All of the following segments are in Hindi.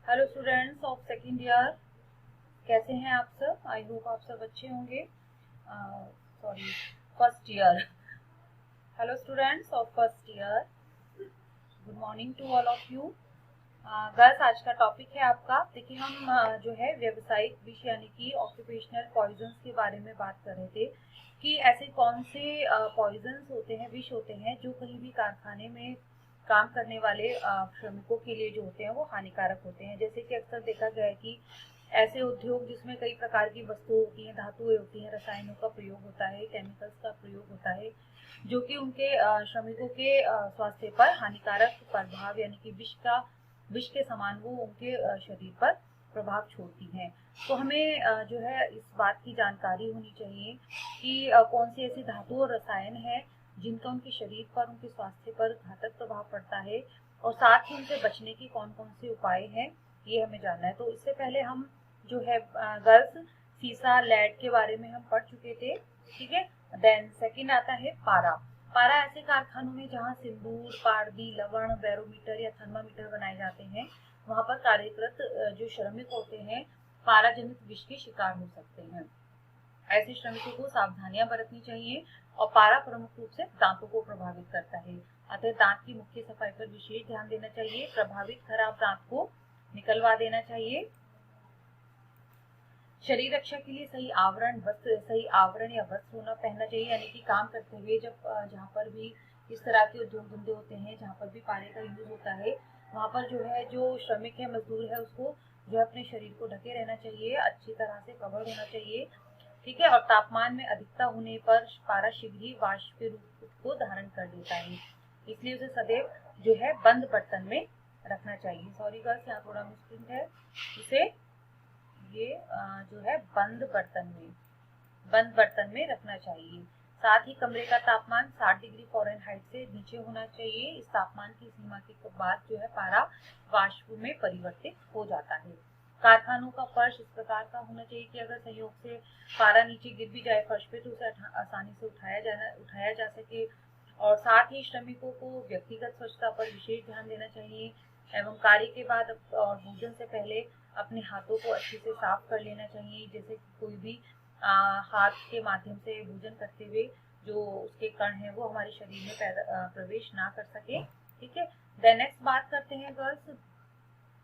Hello students of second year, कैसे हैं आप सब? आई होप आप सब अच्छे होंगे। Sorry, first year. Hello students of first year, good morning to all of you. Girls, आज का टॉपिक है आपका, देखिए हम जो है व्यावसायिक विष यानी कि ऑक्यूपेशनल पॉइजन्स के बारे में बात कर रहे थे कि ऐसे कौन से पॉइजन्स होते हैं, विष होते हैं जो कहीं भी कारखाने में काम करने वाले श्रमिकों के लिए जो होते हैं वो हानिकारक होते हैं। जैसे कि अक्सर देखा गया है कि ऐसे उद्योग जिसमें कई प्रकार की वस्तुएं होती हैं, धातुएं होती हैं, रसायनों का प्रयोग होता है, केमिकल्स का प्रयोग होता है, जो कि उनके श्रमिकों के स्वास्थ्य पर हानिकारक प्रभाव यानी कि विष के समान वो उनके शरीर पर प्रभाव छोड़ती हैं। तो हमें जो है इस बात की जानकारी होनी चाहिए कि कौन सी ऐसी धातु और रसायन है जिनका उनके शरीर पर, उनके स्वास्थ्य पर घातक प्रभाव पड़ता है, और साथ ही उनसे बचने के कौन कौन से उपाय हैं ये हमें जानना है। तो इससे पहले हम जो है गर्ल्स सीसा लेड के बारे में हम पढ़ चुके थे, ठीक है। देन सेकंड आता है पारा। पारा ऐसे कारखानों में जहाँ सिंदूर, पारदी, लवण, बैरोमीटर या थर्मामीटर बनाए जाते हैं, वहां पर कार्यरत जो श्रमिक होते हैं पारा जनित विष के शिकार हो सकते हैं। ऐसे श्रमिकों को सावधानियां बरतनी चाहिए। और पारा प्रमुख रूप से दांतों को प्रभावित करता है, अतः दांत की मुख्य सफाई पर विशेष ध्यान देना चाहिए। प्रभावित खराब दांत को निकलवा देना चाहिए। शरीर रक्षा के लिए सही आवरण या वस्त्र होना पहनना चाहिए, यानी कि काम करते हुए जब जहाँ पर भी इस तरह के उद्योग धंधे होते हैं जहाँ पर भी पारे का यूज होता है, वहाँ पर जो है जो श्रमिक है, मजदूर है, उसको जो है अपने शरीर को ढके रहना चाहिए, अच्छी तरह से कवर होना चाहिए, ठीक है। और तापमान में अधिकता होने पर पारा शीघ्र ही वाष्प के रूप को धारण कर लेता है, इसलिए उसे सदैव जो है बंद बर्तन में रखना चाहिए। सॉरी गर्ल्स, यहाँ थोड़ा मिस्टेक है, उसे ये जो है बंद बर्तन में रखना चाहिए। साथ ही कमरे का तापमान 60 डिग्री फ़ारेनहाइट से नीचे होना चाहिए। इस तापमान की सीमा के बाद जो है पारा वाष्प में परिवर्तित हो जाता है। कारखानों का फर्श इस प्रकार का होना चाहिए कि अगर संयोग से पारा नीचे गिर भी जाए फर्श पे तो उसे आसानी से उठाया जा सके। और साथ ही श्रमिकों को व्यक्तिगत स्वच्छता पर विशेष ध्यान देना चाहिए एवं कार्य के बाद और भोजन से पहले अपने हाथों को अच्छे से साफ कर लेना चाहिए, जैसे कि कोई भी हाथ के माध्यम से भोजन करते हुए जो उसके कण हैं वो हमारे शरीर में प्रवेश ना कर सके, ठीक है। देन नेक्स्ट बात करते हैं गर्ल्स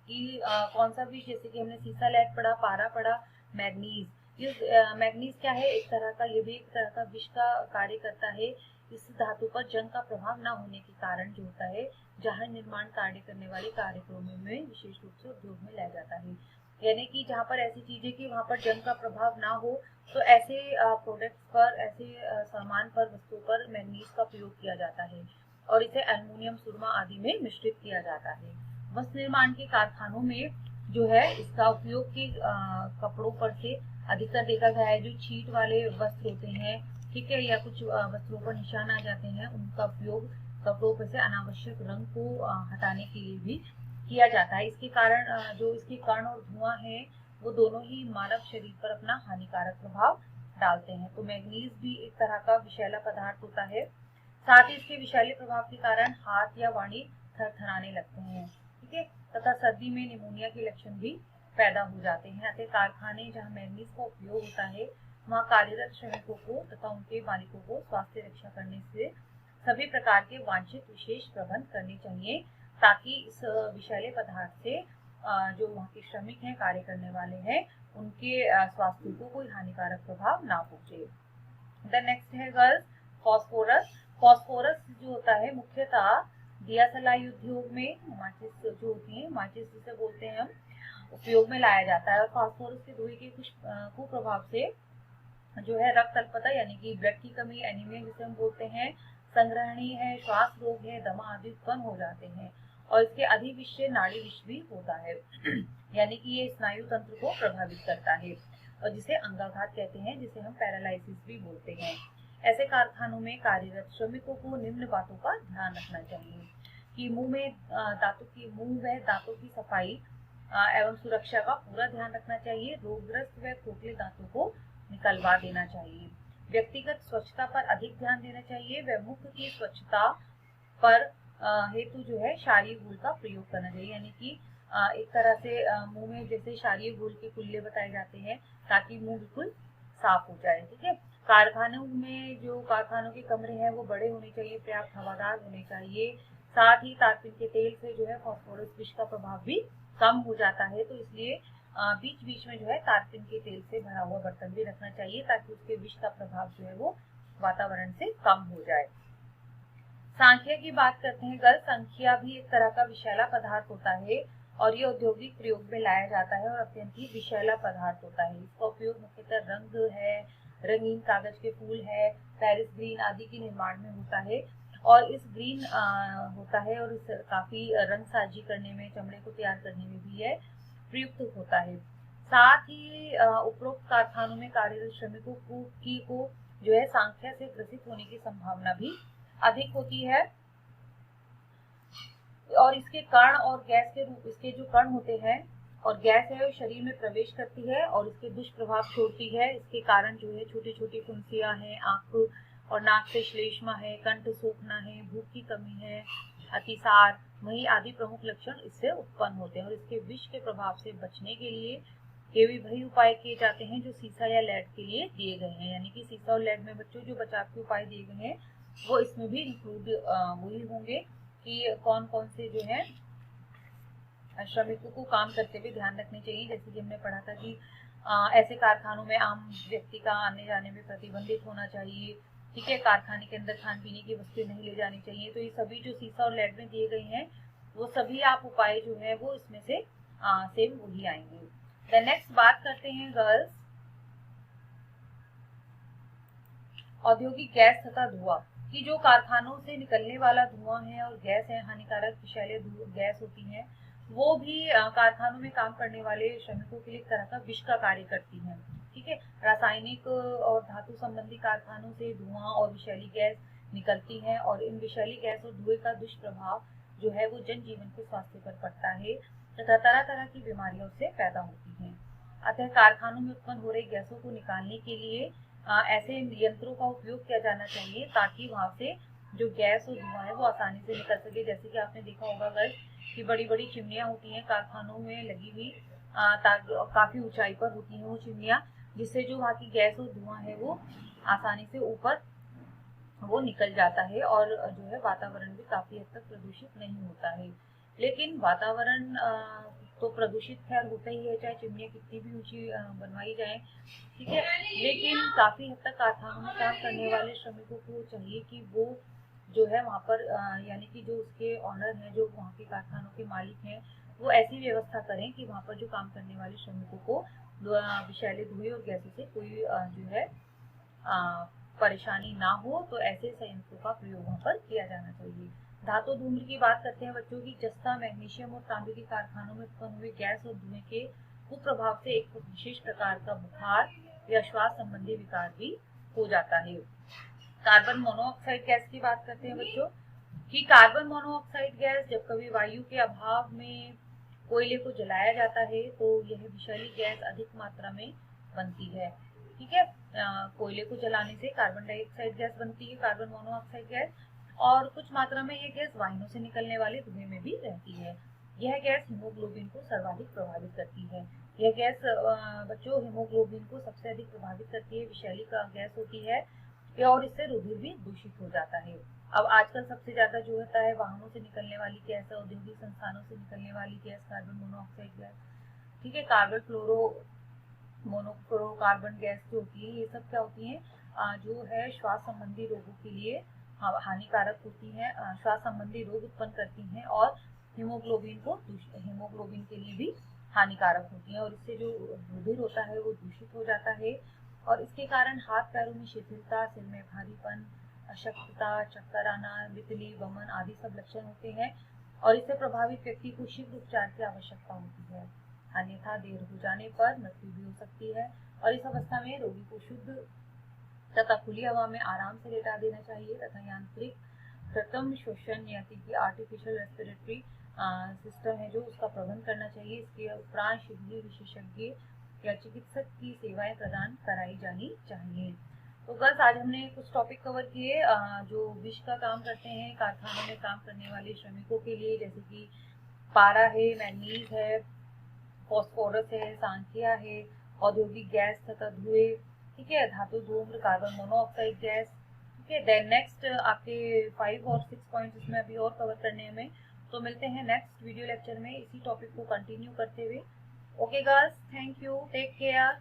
कि कौन सा विष, जैसे कि हमने सीसा लेड पढ़ा, पारा पढ़ा, मैग्नीज। ये मैग्नीज क्या है? एक तरह का, ये भी एक तरह का विष का कार्य करता है। इस धातु पर जंग का प्रभाव न होने के कारण जो होता है जहां निर्माण कार्य करने वाले कार्यक्रमों में विशेष रूप से उपयोग में लाया जाता है, यानी कि जहां पर ऐसी चीजें कि वहां पर जंग का प्रभाव ना हो, तो ऐसे प्रोडक्ट्स पर, ऐसे सामान पर, वस्तुओं पर मैग्नीज का प्रयोग किया जाता है और इसे एल्युमिनियम, सुरमा आदि में मिश्रित किया जाता है। वस्त्र निर्माण के कारखानों में जो है इसका उपयोग के कपड़ों पर से अधिकतर देखा गया है। जो छीट वाले वस्त्र होते हैं, ठीक है, या कुछ वस्त्रों पर निशान आ जाते हैं, उनका उपयोग कपड़ों पर से अनावश्यक रंग को हटाने के लिए भी किया जाता है। इसके कारण जो इसके कण और धुआं है वो दोनों ही मानव शरीर पर अपना हानिकारक प्रभाव डालते हैं। तो मैग्नीज भी एक तरह का विषैला पदार्थ होता है। साथ ही इसके विषैले प्रभाव के कारण हाथ या वाणी थरथराने लगते हैं, ठीक है, तथा सर्दी में निमोनिया के लक्षण भी पैदा हो जाते हैं। अतः कारखाने जहाँ मैग्नीज का उपयोग होता है वहाँ कार्यरत श्रमिकों को तथा उनके मालिकों को स्वास्थ्य रक्षा करने से सभी प्रकार के वांछित विशेष प्रबंध करने चाहिए, ताकि इस विषैले पदार्थ से जो वहाँ के श्रमिक हैं, कार्य करने वाले हैं, उनके स्वास्थ्य को कोई हानिकारक प्रभाव ना पहुंचे। द नेक्स्ट है गर्ल्स फॉस्फोरस। फॉस्फोरस जो होता है मुख्यतः दिया सलाई उद्योग में, माचिस जो होती है, माचिस जिसे बोलते हैं हम, उपयोग में लाया जाता है। और फास्फोरस के दोहे के कुछ कुप्रभाव से जो है रक्त अल्पता यानी कि ब्लड की कमी, एनीमिया जिसे हम बोलते हैं, संग्रहणीय है, श्वास रोग है, दमा आदि उत्पन्न हो जाते हैं। और इसके अधिविष से नाड़ी विष भी होता है यानी कि ये स्नायु तंत्र को प्रभावित करता है और जिसे अंगाघात कहते हैं, जिसे हम पैरालाइसिस भी बोलते हैं। ऐसे कारखानों में कार्यरत श्रमिकों को निम्न बातों का ध्यान रखना चाहिए कि मुंह व दांतों की सफाई एवं सुरक्षा का पूरा ध्यान रखना चाहिए। रोगग्रस्त व खोखले दांतों को निकलवा देना चाहिए। व्यक्तिगत स्वच्छता पर अधिक ध्यान देना चाहिए व मुख की स्वच्छता पर हेतु जो है क्षारीय घोल का प्रयोग करना चाहिए, यानी कि एक तरह से मुंह में जैसे क्षारीय घोल के कुल्ले बताए जाते हैं ताकि मुंह बिल्कुल साफ हो जाए। ठीक है, कारखानों में जो कारखानों के कमरे हैं वो बड़े होने चाहिए, पर्याप्त हवादार होने चाहिए। साथ ही तारपीन के तेल से जो है फास्फोरस विष का प्रभाव भी कम हो जाता है, तो इसलिए बीच बीच में जो है तारपीन के तेल से भरा हुआ बर्तन भी रखना चाहिए ताकि उसके विष का प्रभाव जो है वो वातावरण से कम हो जाए। सांख्या की बात करते हैं गर्ल्स। संख्या भी एक तरह का विषैला पदार्थ होता है और ये औद्योगिक प्रयोग में लाया जाता है और अत्यंत ही विषैला पदार्थ होता है। इसका उपयोग मुख्यतः रंग है, रंगीन कागज के फूल है, पेरिस ग्रीन आदि के निर्माण में होता है और इस ग्रीन होता है और इस काफी रंग साजी करने में, चमड़े को तैयार करने में भी यह प्रयुक्त होता है। साथ ही उपरोक्त कारखानों में कार्यरत श्रमिकों को जो है सांख्या से ग्रसित होने की संभावना भी अधिक होती है और इसके कण और गैस के रूप, इसके जो कण होते हैं और गैस है वो शरीर में प्रवेश करती है और इसके दुष्प्रभाव छोड़ती है। इसके कारण जो है छोटी छोटी फुंसियां हैं, आंख और नाक से श्लेष्मा है, कंठ सूखना है, भूख की कमी है, अतिसार, मही आदि प्रमुख लक्षण इससे उत्पन्न होते हैं और इसके विष के प्रभाव से बचने के लिए ये भी वही उपाय किए जाते हैं जो सीसा या लेड के लिए दिए गए हैं। यानी कि सीसा और लेड में बच्चों जो बचाव के उपाय दिए गए हैं वो इसमें भी इंक्लूड वही होंगे कि कौन कौन से जो है श्रमिकों को काम करते हुए ध्यान रखने चाहिए। जैसे कि हमने पढ़ा था कि ऐसे कारखानों में आम व्यक्ति का आने जाने में प्रतिबंधित होना चाहिए। ठीक है, कारखाने के अंदर खाने पीने की वस्तुएं नहीं ले जानी चाहिए। तो ये सभी जो सीसा और लेड में दिए गए हैं वो सभी आप उपाय जो है वो इसमें से सेम वही आएंगे। देन नेक्स्ट बात करते हैं गर्ल्स औद्योगिक गैस तथा धुआं कि जो कारखानों से निकलने वाला धुआं है और गैस है, हानिकारक विषैले गैस होती हैं, वो भी कारखानों में काम करने वाले श्रमिकों के लिए एक तरह का विष का कार्य करती हैं। ठीक है, रासायनिक और धातु संबंधी कारखानों से धुआं और विषैली गैस निकलती हैं और इन विषैली गैस और धुएं का दुष्प्रभाव जो है वो जनजीवन के स्वास्थ्य पर पड़ता है तथा तरह तरह की बीमारियों से पैदा होती हैं। अतः कारखानों में उत्पन्न हो रही गैसों को निकालने के लिए ऐसे यंत्रों का उपयोग किया जाना चाहिए ताकि वहां से जो गैस और धुआं है वो आसानी से निकल सके। जैसे कि आपने देखा होगा गर्ल्स कि बड़ी बड़ी चिमनियां होती हैं कारखानों में लगी हुई, काफी ऊंचाई पर होती हैं वो चिमनियां, जिससे जो वहाँ की गैस और धुआं है वो आसानी से ऊपर वो निकल जाता है और जो है वातावरण भी काफी हद तक प्रदूषित नहीं होता है। लेकिन वातावरण तो प्रदूषित खैर होता ही है, चाहे चिमनियां कितनी भी ऊंची बनवाई जाए। ठीक है, लेकिन काफी हद तक कारखानों में काम करने वाले श्रमिकों को चाहिए कि वो जो है वहाँ पर यानी कि जो उसके ऑनर हैं, जो वहाँ के कारखानों के मालिक हैं, वो ऐसी व्यवस्था करें कि वहाँ पर जो काम करने वाले श्रमिकों को विषैले धुएं और गैसों से कोई जो है परेशानी ना हो, तो ऐसे संयंत्रों का प्रयोग वहाँ पर किया जाना चाहिए। धातु धूम्र की बात करते हैं बच्चों की। जस्ता, मैग्नीशियम और तांबे के कारखानों में उत्पन्न हुए गैस और धुएं के कुप्रभाव से एक विशेष प्रकार का बुखार या श्वास संबंधी विकार भी हो जाता है। कार्बन मोनोऑक्साइड गैस की बात करते हैं बच्चों कि कार्बन मोनोऑक्साइड गैस जब कभी वायु के अभाव में कोयले को जलाया जाता है तो यह विषैली गैस अधिक मात्रा में बनती है। ठीक है, कोयले को जलाने से कार्बन डाइऑक्साइड गैस बनती है, कार्बन मोनोऑक्साइड गैस, और कुछ मात्रा में यह गैस वाहनों से निकलने वाले धुएं में भी रहती है। यह गैस हीमोग्लोबिन को सर्वाधिक प्रभावित करती है। यह गैस बच्चों हीमोग्लोबिन को सबसे अधिक प्रभावित करती है, विषैली गैस होती है और इससे रुधिर भी दूषित हो जाता है। अब आजकल सबसे ज्यादा जो होता है वाहनों से निकलने वाली गैस, औद्योगिक संस्थानों से निकलने वाली गैस कार्बन मोनोऑक्साइड गैस। ठीक है, कार्बन मोनोक्लोरोकार्बन गैस जो होती है, ये सब क्या होती है जो है श्वास संबंधी रोगों के लिए हानिकारक होती है, श्वास संबंधी रोग उत्पन्न करती हैं और हीमोग्लोबिन के लिए भी हानिकारक होती हैं और इससे जो रुधिर होता है वो दूषित हो जाता है और इसके कारण हाथ पैरों में शिथिलता, सिर में भारीपन, अशक्तता, चक्कर आना, तितली, वमन आदि सब लक्षण होते हैं और इससे प्रभावित व्यक्ति को शीघ्र उपचार की आवश्यकता होती है, अन्यथा देर हो जाने पर मृत्यु भी हो सकती है। और इस अवस्था में रोगी को शुद्ध तथा खुली हवा में आराम से लेटा देना चाहिए तथा यांत्रिक कृत्रिम श्वसन यानी कि आर्टिफिशियल रेस्पिरेटरी सिस्टम है जो उसका प्रबंध करना चाहिए। इसके उपरांत शीघ्र विशेषज्ञ या चिकित्सक की सेवाएं प्रदान कराई जानी चाहिए। तो गर्ल्स आज हमने कुछ टॉपिक कवर किए जो विष का काम करते हैं कारखानों में काम करने वाले श्रमिकों के लिए, जैसे कि पारा है, मैंगनीज है, फॉस्फोरस है, सांख्या है, औद्योगिक गैस तथा धुएं, ठीक है, धातु धूम्र, कार्बन मोनोऑक्साइड गैस, ठीक है। देन नेक्स्ट आपके 5 और 6 पॉइंट्स इसमें अभी और कवर करने हैं हमें, तो मिलते हैं नेक्स्ट वीडियो लेक्चर में इसी टॉपिक को कंटिन्यू करते हुए। Okay guys, thank you, take care.